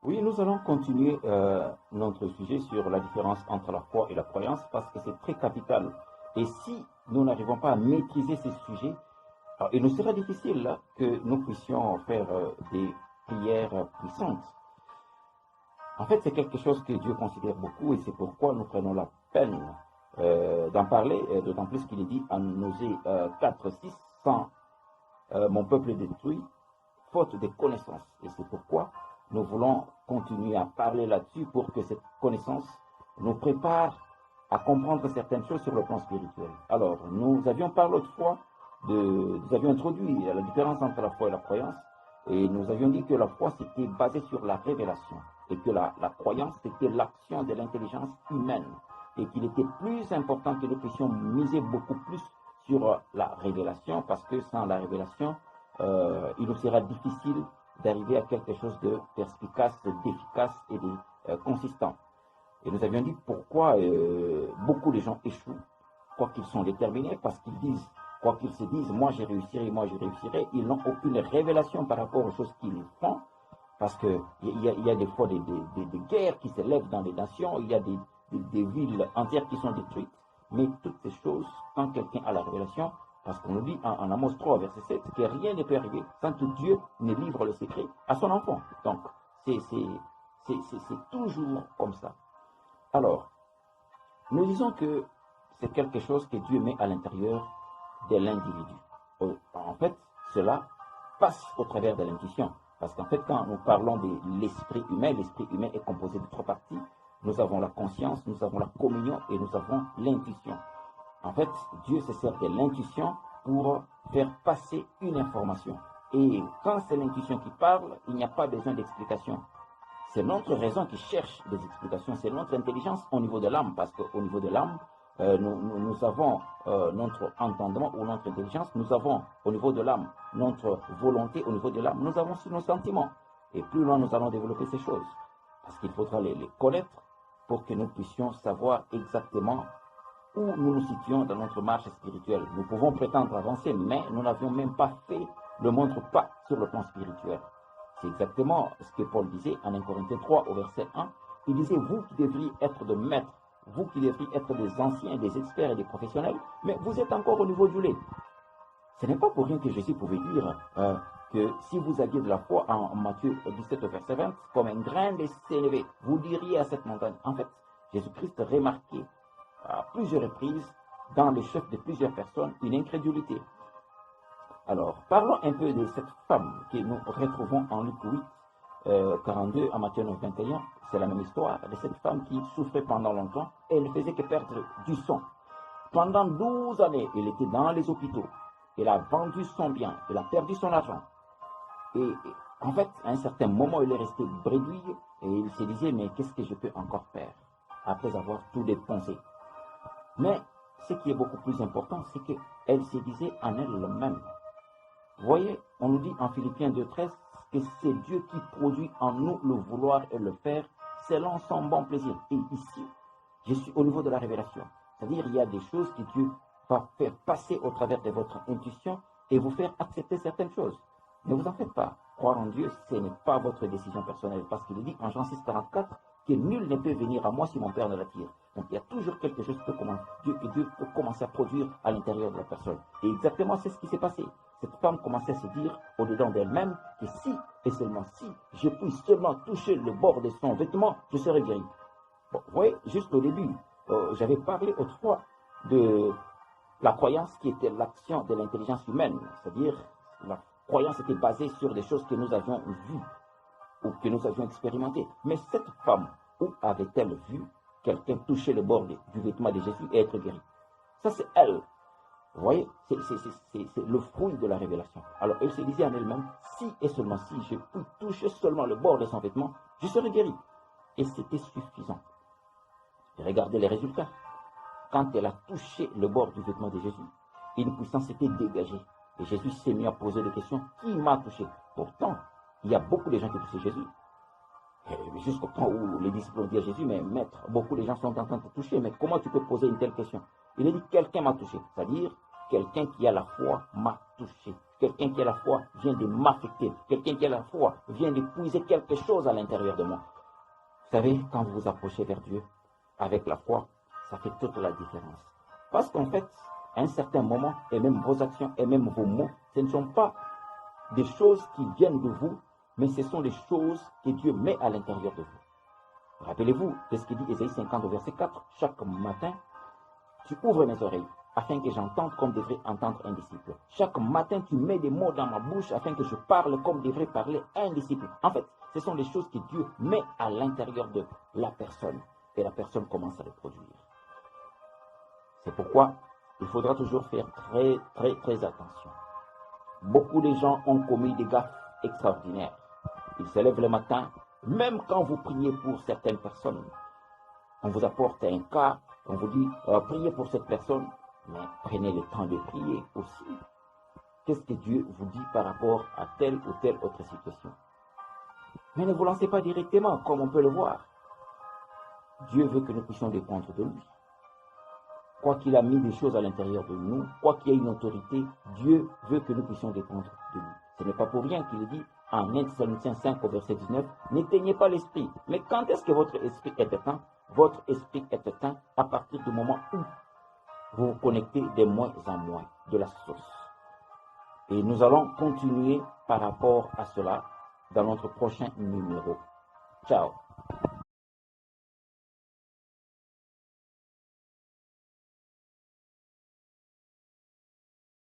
Oui, nous allons continuer notre sujet sur la différence entre la foi et la croyance parce que c'est très capital. Et si nous n'arrivons pas à maîtriser ces sujets, alors, il nous sera difficile là, que nous puissions faire des prières puissantes. En fait, c'est quelque chose que Dieu considère beaucoup et c'est pourquoi nous prenons la peine d'en parler, d'autant plus qu'il est dit en Osée 4, 6, sans mon peuple est détruit, faute de connaissances. Et c'est pourquoi nous voulons continuer à parler là-dessus pour que cette connaissance nous prépare à comprendre certaines choses sur le plan spirituel. Alors, nous avions parlé autrefois, nous avions introduit la différence entre la foi et la croyance, et nous avions dit que la foi c'était basé sur la révélation, et que la croyance c'était l'action de l'intelligence humaine, et qu'il était plus important que nous puissions miser beaucoup plus sur la révélation, parce que sans la révélation, il nous sera difficile d'arriver à quelque chose de perspicace, d'efficace et de consistant. Et nous avions dit pourquoi beaucoup de gens échouent, quoi qu'ils sont déterminés, parce qu'ils disent, quoi qu'ils se disent, moi je réussirai, ils n'ont aucune révélation par rapport aux choses qu'ils font, parce qu'il y a des fois des guerres qui se lèvent dans les nations, il y a des villes entières qui sont détruites, mais toutes ces choses, quand quelqu'un a la révélation, parce qu'on nous dit en Amos 3, verset 7, que rien ne peut arriver sans que Dieu ne livre le secret à son enfant. Donc, c'est toujours comme ça. Alors, nous disons que c'est quelque chose que Dieu met à l'intérieur de l'individu. En fait, cela passe au travers de l'intuition. Parce qu'en fait, quand nous parlons de l'esprit humain est composé de trois parties. Nous avons la conscience, nous avons la communion et nous avons l'intuition. En fait, Dieu se sert de l'intuition pour faire passer une information. Et quand c'est l'intuition qui parle, il n'y a pas besoin d'explication. C'est notre raison qui cherche des explications, c'est notre intelligence au niveau de l'âme, parce qu'au niveau de l'âme, nous avons notre entendement ou notre intelligence, nous avons au niveau de l'âme notre volonté, au niveau de l'âme, nous avons aussi nos sentiments. Et plus loin nous allons développer ces choses, parce qu'il faudra les connaître pour que nous puissions savoir exactement où nous nous situons dans notre marche spirituelle. Nous pouvons prétendre avancer, mais nous n'avions même pas fait le moindre pas sur le plan spirituel. C'est exactement ce que Paul disait en 1 Corinthiens 3 au verset 1. Il disait, vous qui devriez être de maîtres, vous qui devriez être des anciens, des experts et des professionnels, mais vous êtes encore au niveau du lait. Ce n'est pas pour rien que Jésus pouvait dire que si vous aviez de la foi en Matthieu 17 au verset 20, comme un grain de sénévé, vous diriez à cette montagne. En fait, Jésus-Christ remarquait à plusieurs reprises dans le chef de plusieurs personnes une incrédulité. Alors, parlons un peu de cette femme que nous retrouvons en Luc 8, 42 à Matthieu 9, 21. C'est la même histoire de cette femme qui souffrait pendant longtemps et elle ne faisait que perdre du sang. Pendant 12 années, elle était dans les hôpitaux. Elle a vendu son bien, elle a perdu son argent. Et en fait, à un certain moment, elle est restée bredouille et il se disait, mais qu'est-ce que je peux encore faire après avoir tout dépensé? Mais ce qui est beaucoup plus important, c'est qu'elle se disait en elle-même. Vous voyez, on nous dit en Philippiens 2,13 que c'est Dieu qui produit en nous le vouloir et le faire selon son bon plaisir. Et ici, je suis au niveau de la révélation. C'est-à-dire, il y a des choses que Dieu va faire passer au travers de votre intuition et vous faire accepter certaines choses. Ne vous en faites pas. Croire en Dieu, ce n'est pas votre décision personnelle. Parce qu'il dit en Jean 6,44 que nul ne peut venir à moi si mon Père ne l'attire. Donc il y a toujours quelque chose que Dieu peut commencer à produire à l'intérieur de la personne. Et exactement c'est ce qui s'est passé. Cette femme commençait à se dire au-dedans d'elle-même que si et seulement si je puis seulement toucher le bord de son vêtement, je serai guéri. Bon, vous voyez, juste au début, j'avais parlé autrefois de la croyance qui était l'action de l'intelligence humaine. C'est-à-dire, la croyance était basée sur des choses que nous avions vues ou que nous avions expérimentées. Mais cette femme, où avait-elle vu quelqu'un toucher le bord du vêtement de Jésus et être guéri? Ça, c'est elle. Vous voyez, c'est le fruit de la révélation. Alors, elle se disait en elle-même, si et seulement si je peux toucher seulement le bord de son vêtement, je serai guéri. Et c'était suffisant. Et regardez les résultats. Quand elle a touché le bord du vêtement de Jésus, une puissance s'était dégagée. Et Jésus s'est mis à poser des questions. Qui m'a touché? Pourtant, il y a beaucoup de gens qui touchaient Jésus. Jusqu'au temps où les disciples ont dit à Jésus, mais maître, beaucoup de gens sont en train de te toucher, mais comment tu peux poser une telle question? Il a dit, quelqu'un m'a touché. C'est-à-dire, quelqu'un qui a la foi m'a touché. Quelqu'un qui a la foi vient de m'affecter. Quelqu'un qui a la foi vient de puiser quelque chose à l'intérieur de moi. Vous savez, quand vous vous approchez vers Dieu avec la foi, ça fait toute la différence. Parce qu'en fait, à un certain moment, et même vos actions, et même vos mots, ce ne sont pas des choses qui viennent de vous, mais ce sont des choses que Dieu met à l'intérieur de vous. Rappelez-vous de ce qu'il dit Ésaïe 50, verset 4. Chaque matin, tu ouvres mes oreilles, afin que j'entende comme devrait entendre un disciple. Chaque matin, tu mets des mots dans ma bouche, afin que je parle comme devrait parler un disciple. En fait, ce sont des choses que Dieu met à l'intérieur de la personne, et la personne commence à les produire. C'est pourquoi il faudra toujours faire très attention. Beaucoup de gens ont commis des gaffes extraordinaires. Ils se lèvent le matin, même quand vous priez pour certaines personnes. On vous apporte un cas, on vous dit priez pour cette personne, mais prenez le temps de prier aussi. Qu'est-ce que Dieu vous dit par rapport à telle ou telle autre situation? Mais ne vous lancez pas directement, comme on peut le voir. Dieu veut que nous puissions dépendre de lui. Quoi qu'il a mis des choses à l'intérieur de nous, quoi qu'il y ait une autorité, Dieu veut que nous puissions dépendre de lui. Ce n'est pas pour rien qu'il dit en 1 Thessaloniciens 5 au verset 19, n'éteignez pas l'esprit. Mais quand est-ce que votre esprit est éteint? Votre esprit est éteint à partir du moment où vous vous connectez de moins en moins de la source. Et nous allons continuer par rapport à cela dans notre prochain numéro. Ciao.